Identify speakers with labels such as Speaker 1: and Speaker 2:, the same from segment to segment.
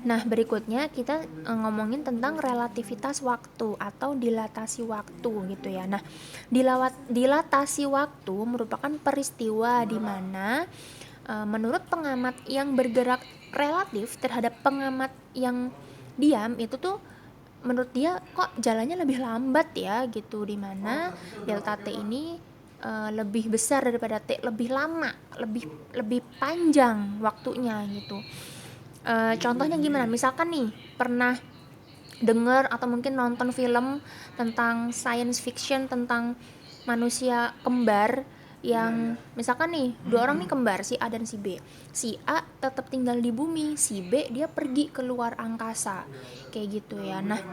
Speaker 1: Nah, berikutnya kita ngomongin tentang relativitas waktu atau dilatasi waktu gitu ya. Nah, dilatasi waktu merupakan peristiwa di mana menurut pengamat yang bergerak relatif terhadap pengamat yang diam itu tuh menurut dia kok jalannya lebih lambat ya gitu, di mana delta T ini lebih besar daripada T, lebih lama, lebih lebih panjang waktunya gitu. Contohnya gimana? Misalkan nih pernah denger atau mungkin nonton film tentang science fiction tentang manusia kembar yang misalkan nih dua orang nih kembar, si A dan si B. Si A tetap tinggal di bumi, si B dia pergi ke luar angkasa kayak gitu ya. Nah,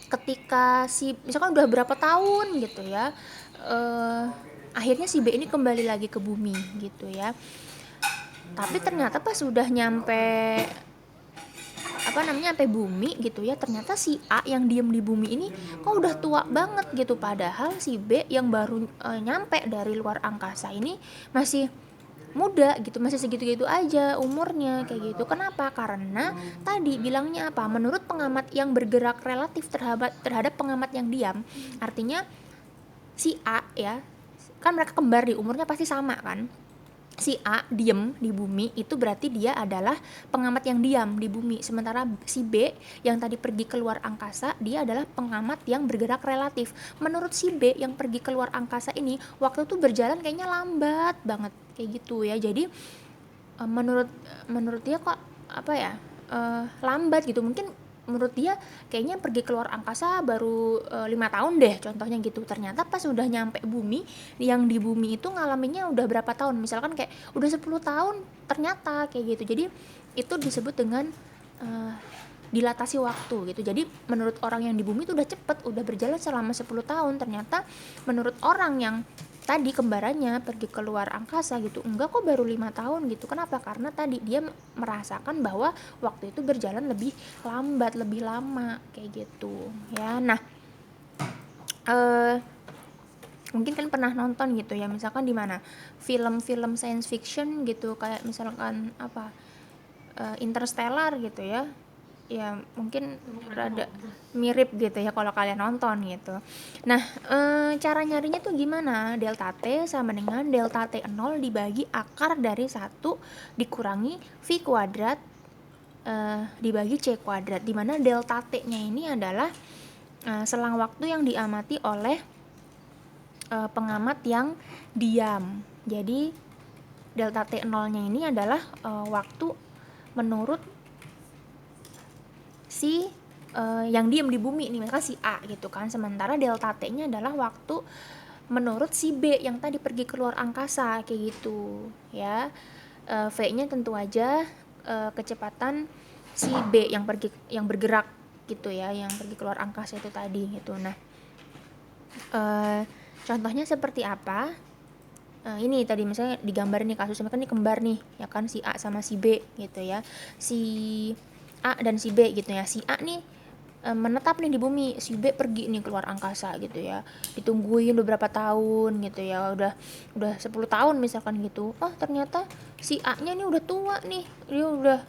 Speaker 1: ketika si misalkan udah berapa tahun gitu ya, akhirnya si B ini kembali lagi ke bumi gitu ya. Tapi ternyata pas sudah nyampe sampai bumi gitu ya, ternyata si A yang diem di bumi ini kok udah tua banget gitu, padahal si B yang baru nyampe dari luar angkasa ini masih muda gitu, masih segitu-gitu aja umurnya kayak gitu. Kenapa? Karena tadi bilangnya apa, menurut pengamat yang bergerak relatif terhadap pengamat yang diam, artinya si A ya, kan mereka kembar di umurnya pasti sama kan. Si A diem di bumi itu berarti dia adalah pengamat yang diam di bumi, sementara si B yang tadi pergi keluar angkasa dia adalah pengamat yang bergerak relatif. Menurut si B yang pergi keluar angkasa ini waktu tuh berjalan kayaknya lambat banget kayak gitu ya. Jadi menurut menurut dia kok apa ya, lambat gitu, mungkin menurut dia kayaknya pergi keluar angkasa baru 5 tahun deh contohnya gitu. Ternyata pas udah nyampe bumi, yang di bumi itu ngalaminnya udah berapa tahun, misalkan kayak udah 10 tahun ternyata kayak gitu. Jadi itu disebut dengan uh, dilatasi waktu gitu. Jadi menurut orang yang di bumi itu udah cepet, udah berjalan selama 10 tahun. Ternyata menurut orang yang tadi kembarannya pergi keluar angkasa gitu, enggak kok baru 5 tahun gitu. Kenapa? Karena tadi dia merasakan bahwa waktu itu berjalan lebih lambat, lebih lama kayak gitu ya. Nah, eh mungkin kan pernah nonton gitu ya, misalkan di mana film-film science fiction gitu, kayak misalkan apa, Interstellar gitu ya. Ya mungkin rada mirip gitu ya kalau kalian nonton gitu. Nah, cara nyarinya tuh gimana? Delta T sama dengan delta T0 dibagi akar dari 1 dikurangi V kuadrat dibagi C kuadrat, dimana delta T-nya ini adalah selang waktu yang diamati oleh pengamat yang diam. Jadi delta T0-nya ini adalah waktu menurut si yang diem di bumi nih, misalkan si A gitu kan. Sementara delta T-nya adalah waktu menurut si B yang tadi pergi keluar angkasa kayak gitu ya. V-nya tentu aja kecepatan si B yang bergerak gitu ya, yang pergi keluar angkasa itu tadi gitu. Nah, contohnya seperti apa? Ini tadi misalnya digambar nih kasusnya kan, ini kembar nih ya kan, si A sama si B gitu ya. Si A dan si B gitu ya. Si A nih menetap nih di bumi, si B pergi nih keluar angkasa gitu ya. Ditungguin beberapa tahun gitu ya. Udah 10 tahun misalkan gitu. Oh, ternyata si A-nya nih udah tua nih. Dia udah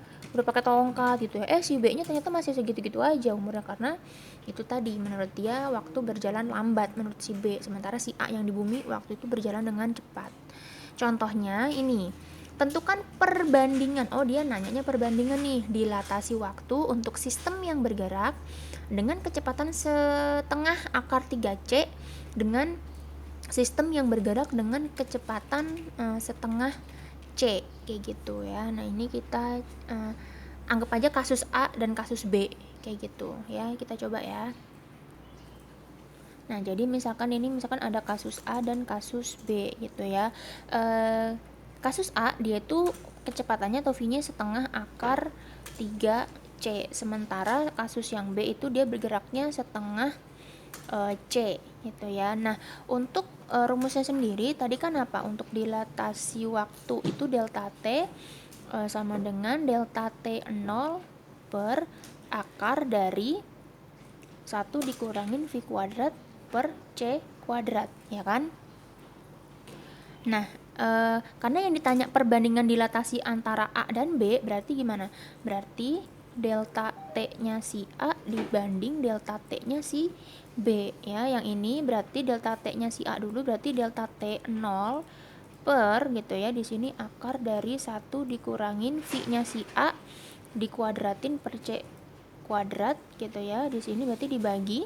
Speaker 1: pakai tongkat gitu ya. Si B-nya ternyata masih segitu-gitu aja umurnya, karena itu tadi menurut dia waktu berjalan lambat menurut si B, sementara si A yang di bumi waktu itu berjalan dengan cepat. Contohnya ini, tentukan perbandingan. Oh, dia nanyanya perbandingan nih, dilatasi waktu untuk sistem yang bergerak dengan kecepatan setengah akar 3C dengan sistem yang bergerak dengan kecepatan setengah C kayak gitu ya. Nah, ini kita anggap aja kasus A dan kasus B kayak gitu ya. Kita coba ya. Nah, jadi misalkan ada kasus A dan kasus B gitu ya. Kasus A dia tuh kecepatannya atau V-nya setengah akar 3C, sementara kasus yang B itu dia bergeraknya setengah C gitu ya. Nah, untuk rumusnya sendiri tadi kan apa? Untuk dilatasi waktu itu delta T sama dengan delta T0 per akar dari 1 dikurangin V kuadrat per C kuadrat, ya kan? Nah, karena yang ditanya perbandingan dilatasi antara A dan B, berarti gimana? Berarti delta T-nya si A dibanding delta T-nya si B ya. Yang ini berarti delta T-nya si A dulu, berarti delta T 0 per gitu ya. Di sini akar dari 1 dikurangin V-nya si A dikuadratin per C kuadrat gitu ya. Di sini berarti dibagi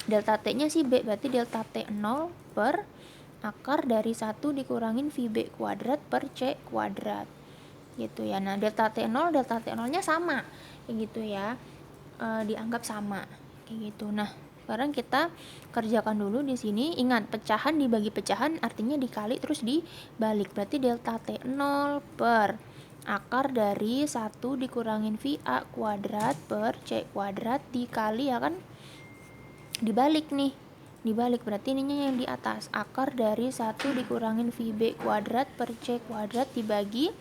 Speaker 1: delta T-nya si B, berarti delta T 0 per akar dari 1 dikurangin VB kuadrat per C kuadrat gitu ya. Nah delta T0 nya sama kayak gitu ya, dianggap sama kayak gitu. Nah sekarang kita kerjakan dulu di sini. Ingat, pecahan dibagi pecahan artinya dikali terus dibalik, berarti delta T0 per akar dari 1 dikurangin VA kuadrat per C kuadrat dikali ya kan, dibalik nih, dibalik berarti ininya yang di atas, akar dari 1 dikurangin VB kuadrat per C kuadrat dibagi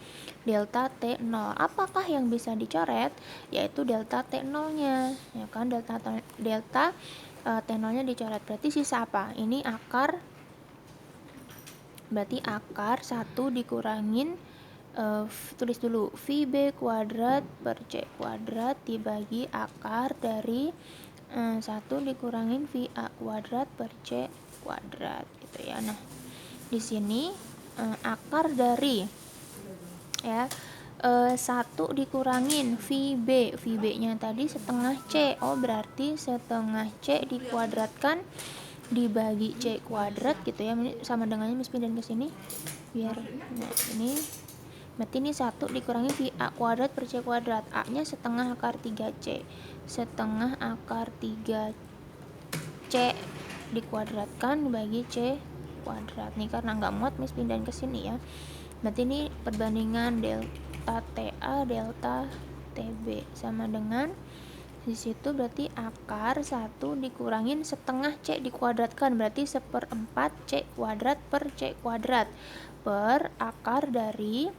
Speaker 1: delta T0. Apakah yang bisa dicoret? Yaitu delta T0 nya ya kan, delta T0 nya dicoret, berarti sisa apa? Ini akar, berarti akar 1 dikurangin tulis dulu VB kuadrat per C kuadrat dibagi akar dari 1 dikurangin VA kuadrat per C kuadrat gitu ya. Nah di sini akar dari ya 1 dikurangin VB nya tadi setengah C, berarti setengah C dikuadratkan dibagi C kuadrat gitu ya. Ini sama dengannya Miss pindahin ke sini biar ini, berarti ini 1 dikurangi VA kuadrat per C kuadrat, A nya setengah akar 3C, setengah akar 3C dikuadratkan dibagi C kuadrat. Nih karena nggak muat Miss pindahin ke sini ya. Berarti ini perbandingan delta TA delta TB sama dengan di situ, berarti akar 1 dikurangin setengah C dikuadratkan, berarti 1/4 C kuadrat per C kuadrat per akar dari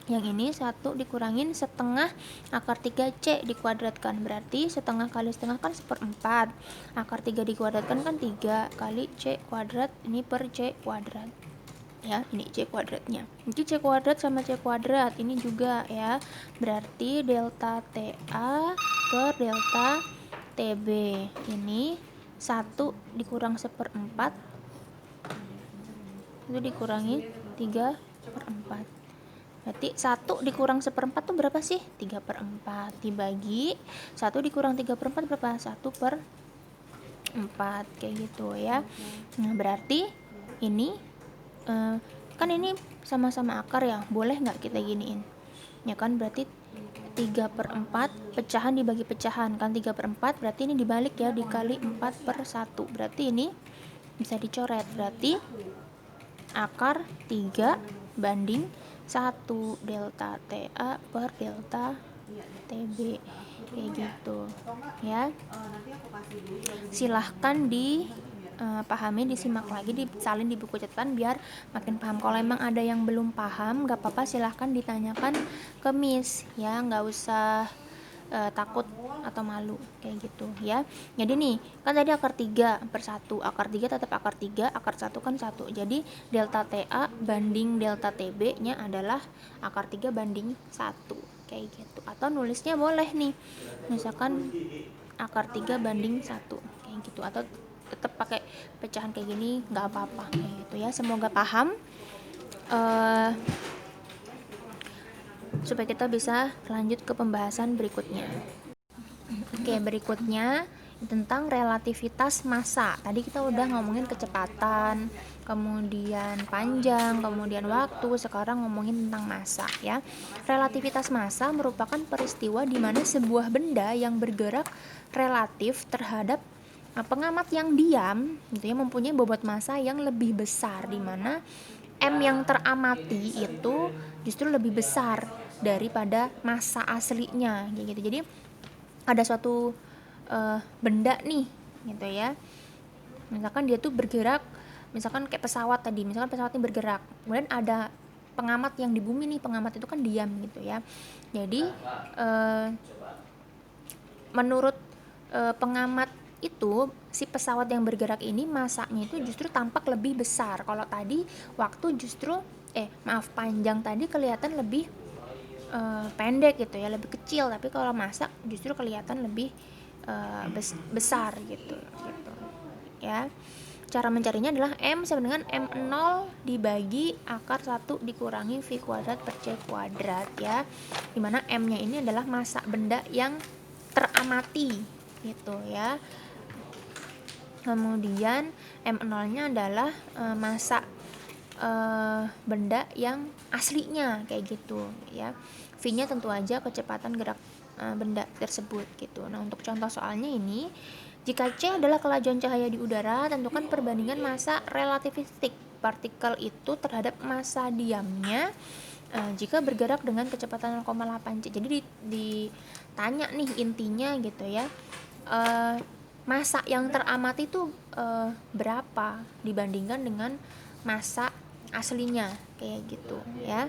Speaker 1: yang ini 1 dikurangin setengah akar 3C dikuadratkan, berarti setengah kali setengah kan 1/4, akar 3 dikuadratkan kan 3 kali C kuadrat ini per C kuadrat ya. Ini C kuadratnya, ini C kuadrat sama C kuadrat ini juga ya, berarti delta TA per delta TB ini 1 dikurang 1/4 itu dikurangi 3/4, berarti 1 dikurang 1/4 tuh berapa sih? 3/4 dibagi 1 dikurang 3/4 berapa? 1/4 kayak gitu ya. Nah berarti ini kan ini sama-sama akar ya, boleh nggak kita giniin ya kan, berarti 3/4 pecahan dibagi pecahan kan 3/4, berarti ini dibalik ya, dikali 4/1, berarti ini bisa dicoret, berarti akar 3 banding 1 delta TA per delta TB kayak gitu ya. Silahkan pahami, disimak lagi, disalin di buku catatan biar makin paham. Kalau emang ada yang belum paham gak apa-apa, silahkan ditanyakan ke Miss ya, gak usah takut atau malu kayak gitu ya. Jadi nih kan tadi akar 3/1, akar 3 tetap akar 3, akar 1 kan 1, jadi delta TA banding delta TB nya adalah akar 3 banding 1 kayak gitu. Atau nulisnya boleh nih misalkan akar 3 banding 1 kayak gitu, atau tetap pakai pecahan kayak gini nggak apa-apa kayak gitu ya. Semoga paham supaya kita bisa lanjut ke pembahasan berikutnya. Oke, berikutnya tentang relativitas massa. Tadi kita udah ngomongin kecepatan, kemudian panjang, kemudian waktu, sekarang ngomongin tentang massa ya. Relativitas massa merupakan peristiwa di mana sebuah benda yang bergerak relatif terhadap pengamat yang diam gitu ya mempunyai bobot massa yang lebih besar, di mana M yang teramati itu justru lebih besar daripada massa aslinya gitu. Jadi ada suatu benda nih gitu ya, misalkan dia tuh bergerak, misalkan kayak pesawat tadi, misalkan pesawat ini bergerak, kemudian ada pengamat yang di bumi nih, pengamat itu kan diam gitu ya. Jadi menurut pengamat itu si pesawat yang bergerak ini massanya itu justru tampak lebih besar. Kalau tadi waktu justru panjang tadi kelihatan lebih pendek gitu ya, lebih kecil, tapi kalau masak justru kelihatan lebih besar gitu ya. Cara mencarinya adalah M sama dengan M0 dibagi akar 1 dikurangi V kuadrat per C kuadrat ya, dimana M nya ini adalah massa benda yang teramati gitu ya. Kemudian M0 nya adalah massa benda yang aslinya kayak gitu ya. V nya tentu aja kecepatan gerak benda tersebut gitu. Nah, untuk contoh soalnya ini, jika C adalah kelajuan cahaya di udara, tentukan perbandingan massa relativistik partikel itu terhadap massa diamnya jika bergerak dengan kecepatan 0,8 C. Jadi ditanya nih intinya gitu ya, massa yang teramati itu berapa dibandingkan dengan massa aslinya kayak gitu ya.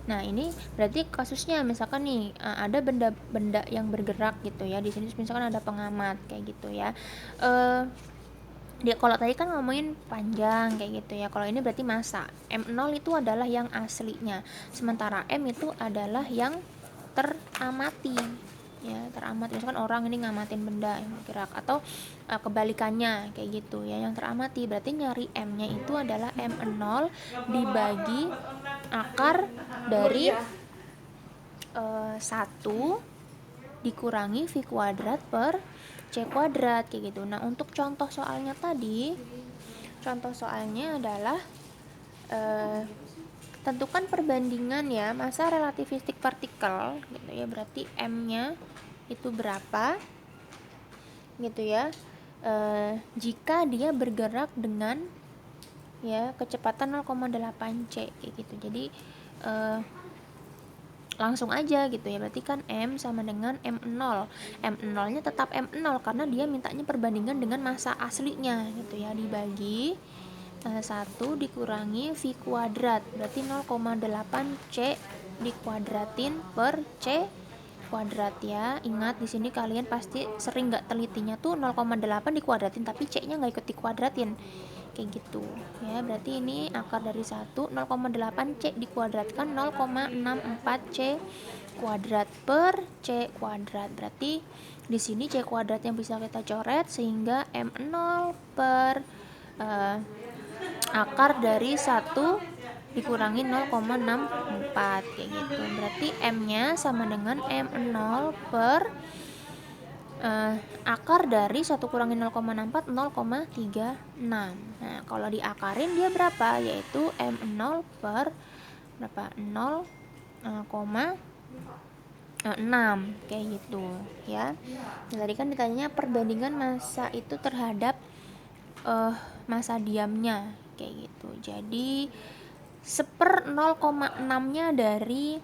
Speaker 1: Nah, ini berarti kasusnya misalkan nih ada benda-benda yang bergerak gitu ya. Di sini misalkan ada pengamat kayak gitu ya. Dia kalau tadi kan ngomongin panjang kayak gitu ya. Kalau ini berarti massa. M0 itu adalah yang aslinya. Sementara M itu adalah yang teramati. Ya, teramati. Misalkan orang ini ngamatin benda yang bergerak atau kebalikannya kayak gitu ya. Yang teramati berarti nyari M-nya itu adalah M0 dibagi akar dari 1 dikurangi V kuadrat per C kuadrat kayak gitu. Nah, untuk contoh soalnya tadi, contoh soalnya adalah tentukan perbandingan ya massa relativistik partikel gitu ya, berarti M-nya itu berapa gitu ya, jika dia bergerak dengan ya kecepatan 0,8 C kayak gitu. Jadi langsung aja gitu ya, berarti kan M sama dengan M0. M0 nya tetap M0 karena dia mintanya perbandingan dengan massa aslinya gitu ya, dibagi 1 dikurangi V kuadrat, berarti 0,8 C dikuadratin per C kuadrat ya. Ingat di sini kalian pasti sering nggak telitinya tuh 0,8 dikuadratin tapi C nya nggak ikut dikuadratin kayak gitu ya. Berarti ini akar dari 1 0,8 C dikuadratkan 0,64 C kuadrat per C kuadrat. Berarti di sini C kuadrat yang bisa kita coret sehingga M0 per akar dari 1 dikurangi 0,64 kayak gitu. Berarti M-nya sama dengan M0 per akar dari 1 kurangi 0,64 0,36. Nah, kalau diakarin dia berapa? Yaitu M0 per berapa? 0,6 kayak gitu ya. Nah, tadi kan ditanya perbandingan massa itu terhadap massa diamnya kayak gitu. Jadi 1/0,6-nya dari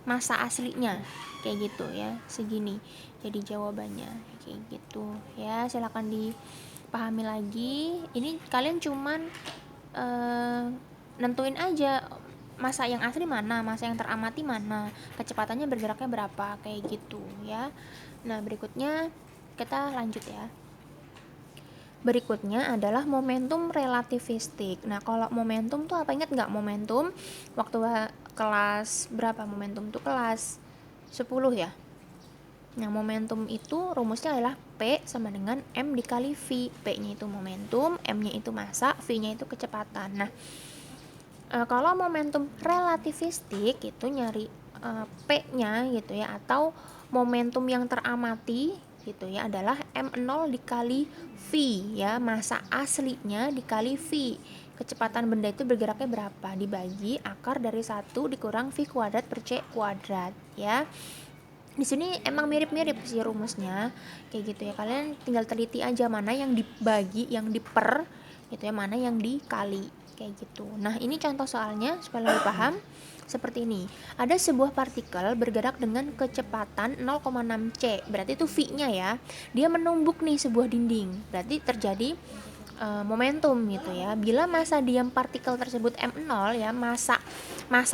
Speaker 1: massa aslinya kayak gitu ya, segini jadi jawabannya kayak gitu ya. Silakan dipahami lagi. Ini kalian cuman nentuin aja massa yang asli mana, massa yang teramati mana, kecepatannya bergeraknya berapa kayak gitu ya. Nah, berikutnya kita lanjut ya. Berikutnya adalah momentum relativistik. Nah, kalau momentum tuh apa, ingat nggak momentum waktu kelas berapa? Momentum tuh kelas 10 ya. Nah, momentum itu rumusnya adalah P sama dengan M dikali V. P-nya itu momentum, M-nya itu massa, V-nya itu kecepatan. Nah, kalau momentum relativistik itu nyari P-nya gitu ya, atau momentum yang teramati gitu ya adalah M0 dikali V ya, massa aslinya dikali V. Kecepatan benda itu bergeraknya berapa dibagi akar dari 1 dikurang V kuadrat per C kuadrat ya. Di sini emang mirip-mirip sih rumusnya kayak gitu ya. Kalian tinggal teliti aja mana yang dibagi, yang diper gitu ya, mana yang dikali kayak gitu. Nah, ini contoh soalnya supaya lebih paham. Seperti ini, ada sebuah partikel bergerak dengan kecepatan 0,6 C, berarti itu V-nya ya. Dia menumbuk nih sebuah dinding, berarti terjadi momentum gitu ya. Bila massa diam partikel tersebut M0 ya, massa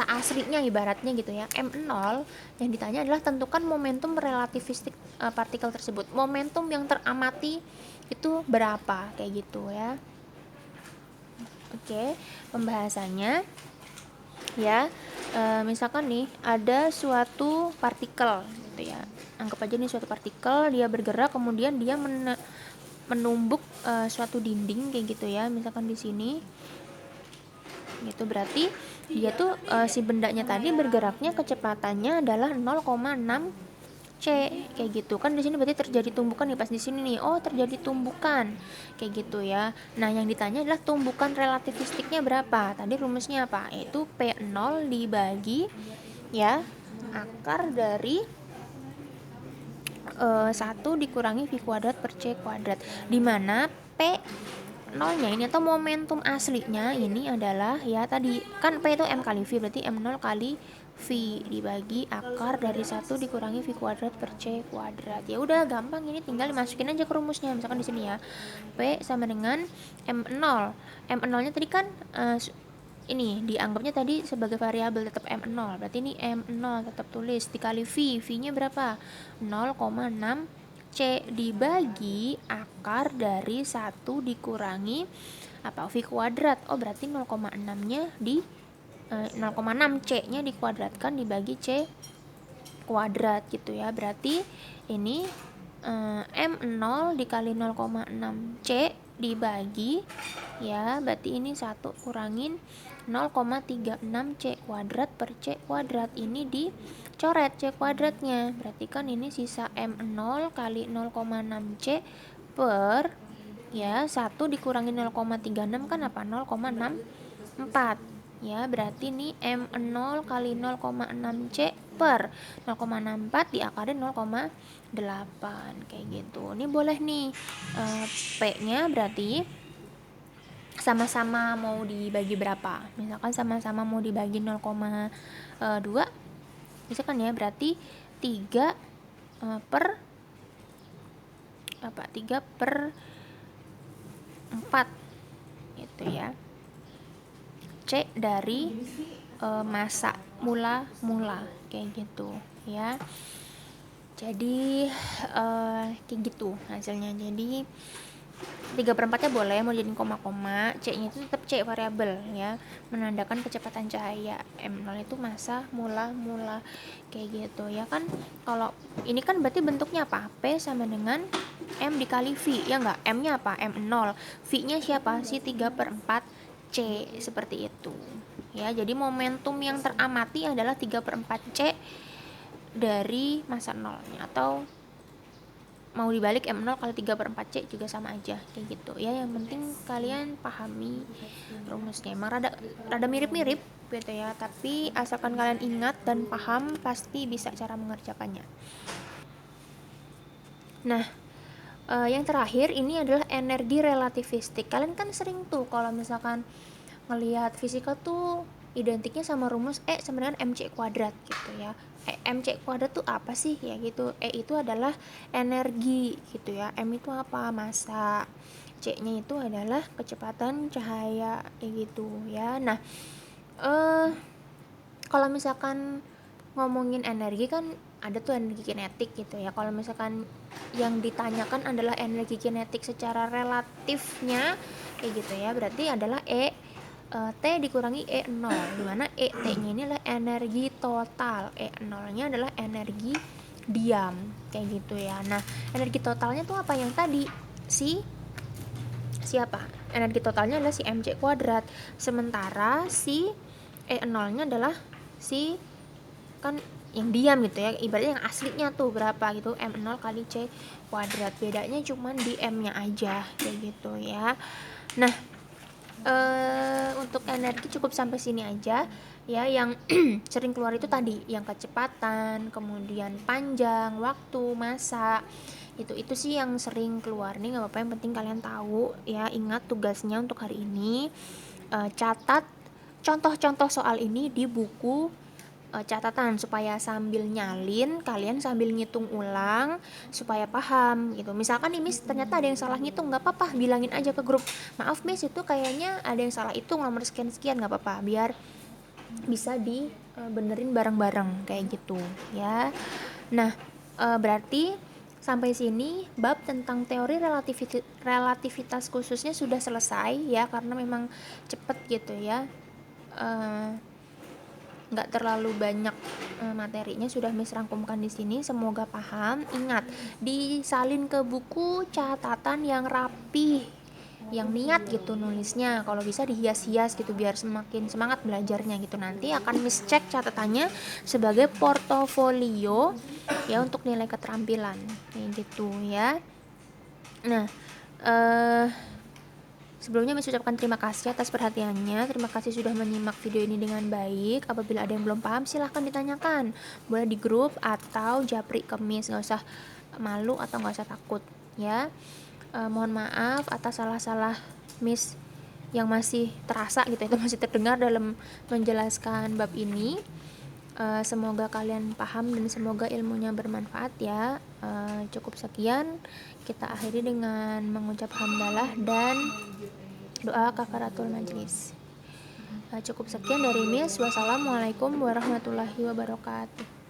Speaker 1: aslinya ibaratnya gitu ya, M0, yang ditanya adalah tentukan momentum relativistik partikel tersebut. Momentum yang teramati itu berapa kayak gitu ya. Oke, pembahasannya ya. Misalkan nih ada suatu partikel gitu ya, anggap aja nih suatu partikel dia bergerak kemudian dia menumbuk suatu dinding kayak gitu ya, misalkan di sini gitu. Berarti dia tuh si bendanya tadi bergeraknya kecepatannya adalah 0,6 C kayak gitu kan. Di sini berarti terjadi tumbukan nih pas di sini nih. Oh, terjadi tumbukan kayak gitu ya. Nah, yang ditanya adalah tumbukan relativistiknya berapa. Tadi rumusnya apa? Yaitu P0 dibagi ya akar dari 1 dikurangi V kuadrat per C kuadrat, dimana P nolnya ini atau momentum aslinya ini adalah ya tadi kan P itu M kali V, berarti M0 kali V dibagi akar dari 1 dikurangi V kuadrat per C kuadrat. Ya udah gampang, ini tinggal dimasukin aja ke rumusnya. Misalkan di sini ya P sama dengan M0. M0 nya tadi kan ini dianggapnya tadi sebagai variabel tetap M0, berarti ini M0 tetap tulis dikali V, V-nya berapa? 0,6 C dibagi akar dari 1 dikurangi apa? V kuadrat. Oh, berarti 0,6-nya di 0,6 C-nya dikuadratkan dibagi C kuadrat gitu ya. Berarti ini M0 dikali 0,6 C dibagi ya, berarti ini 1 kurangin 0,36 C kuadrat per C kuadrat. Ini dicoret C kuadratnya, berarti kan ini sisa M0 kali 0,6 C per ya 1 dikurangi 0,36 kan apa? 0,64 ya, berarti ini M0 kali 0,6 C per 0,64 diakarin 0,8 kayak gitu. Ini boleh nih P-nya berarti sama-sama mau dibagi berapa. Misalkan sama-sama mau dibagi 0,2 misalkan ya, berarti 3 per apa? 3 per 4 gitu ya. C dari masa mula kayak gitu ya. Jadi kayak gitu hasilnya. Jadi 3/4 nya boleh mau jadiin koma-koma, C-nya itu tetap C variabel ya, menandakan kecepatan cahaya. M0 itu masa mula kayak gitu ya kan. Kalau ini kan berarti bentuknya apa? P sama dengan M dikali V ya enggak? M-nya apa? M0. V-nya siapa? Si 3/4 C seperti itu ya. Jadi momentum yang teramati adalah 3/4 C dari masa nolnya, atau mau dibalik M0 kali 3/4 C juga sama aja kayak gitu ya. Yang penting kalian pahami rumusnya. Emang rada mirip-mirip gitu ya, tapi asalkan kalian ingat dan paham pasti bisa cara mengerjakannya. Nah, yang terakhir ini adalah energi relativistik. Kalian kan sering tuh kalau misalkan ngelihat fisika tuh identiknya sama rumus E sama dengan mc kuadrat gitu ya. Mc kuadrat tuh apa sih ya gitu. E itu adalah energi gitu ya. M itu apa? Massa. C-nya itu adalah kecepatan cahaya kayak gitu ya. Nah, kalau misalkan ngomongin energi kan ada tuh energi kinetik gitu ya. Kalau misalkan yang ditanyakan adalah energi kinetik secara relatifnya kayak gitu ya, berarti adalah T dikurangi E0, dimana T-nya ini adalah energi total, E0-nya adalah energi diam kayak gitu ya. Nah, energi totalnya tuh apa yang tadi? Siapa? Energi totalnya adalah si mc kuadrat, sementara si E0-nya adalah si kan yang diam gitu ya, ibaratnya yang aslinya tuh berapa gitu, M0 kali C kuadrat. Bedanya cuman di M-nya aja kayak gitu ya. Nah, untuk energi cukup sampai sini aja ya. Yang sering keluar itu tadi yang kecepatan, kemudian panjang waktu, massa, itu sih yang sering keluar nih. Nggak apa-apa, yang penting kalian tahu ya. Ingat tugasnya untuk hari ini, catat contoh-contoh soal ini di buku catatan supaya sambil nyalin kalian sambil ngitung ulang supaya paham gitu. Misalkan nih Miss ternyata ada yang salah ngitung, nggak apa-apa, bilangin aja ke grup, maaf Miss itu kayaknya ada yang salah hitung nomor sekian-sekian, nggak apa-apa, biar bisa dibenerin bareng-bareng kayak gitu ya. Nah, berarti sampai sini bab tentang teori relativitas khususnya sudah selesai ya, karena memang cepet gitu ya. nggak terlalu banyak materinya, sudah Miss rangkumkan di sini. Semoga paham. Ingat, disalin ke buku catatan yang rapi, yang niat gitu nulisnya. Kalau bisa dihias-hias gitu biar semakin semangat belajarnya gitu. Nanti akan Miss cek catatannya sebagai portofolio ya untuk nilai keterampilan kayak gitu ya. Nah, sebelumnya Miss ucapkan terima kasih atas perhatiannya. Terima kasih sudah menyimak video ini dengan baik. Apabila ada yang belum paham silahkan ditanyakan, boleh di grup atau japri ke Miss, nggak usah malu atau nggak usah takut ya. Mohon maaf atas salah-salah Miss yang masih terasa gitu, itu masih terdengar dalam menjelaskan bab ini. Semoga kalian paham dan semoga ilmunya bermanfaat ya. Cukup sekian, kita akhiri dengan mengucap hamdalah dan doa kafaratul majlis. Cukup sekian dari Miss. Wassalamualaikum warahmatullahi wabarakatuh.